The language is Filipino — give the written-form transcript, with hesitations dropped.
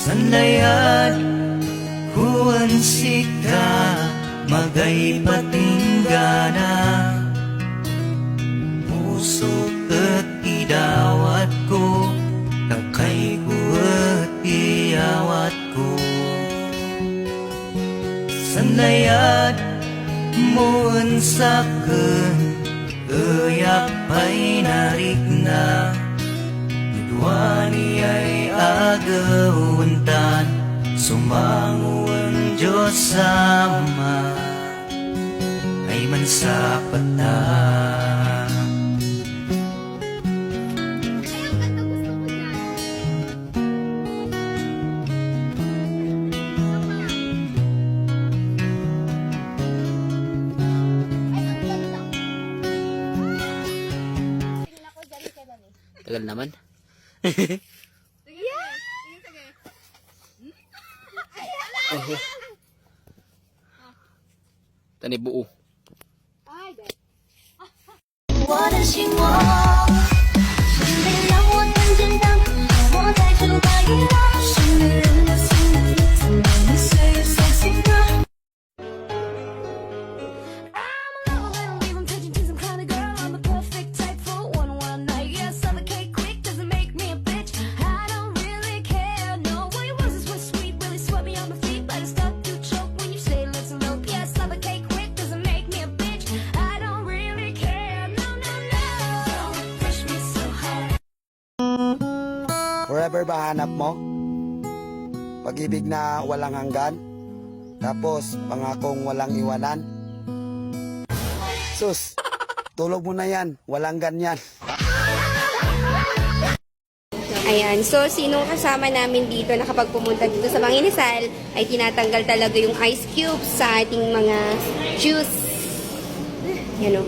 Sandayan huwan sika magay patinggana puso at idawat ko kakay ko at iyawat ko Sandayan muwan saken kayak pa'y narigna Duwani ay agawantan Sumanguan Diyos sama Ay mansapatan Tagal naman. Tani buo. 我的心窝，是你让我看见当我在这把遗忘，是女人的心里怎么你岁月随心的。Forever ba hanap mo? Pag-ibig na walang hanggan? Tapos pangakong walang iwanan? Sus, tulog mo na yan, walang ganyan. Ayan, so sinong kasama namin dito na kapag pumunta dito sa Manginasal ay tinatanggal talaga yung ice cubes sa ating mga juice. Yan o.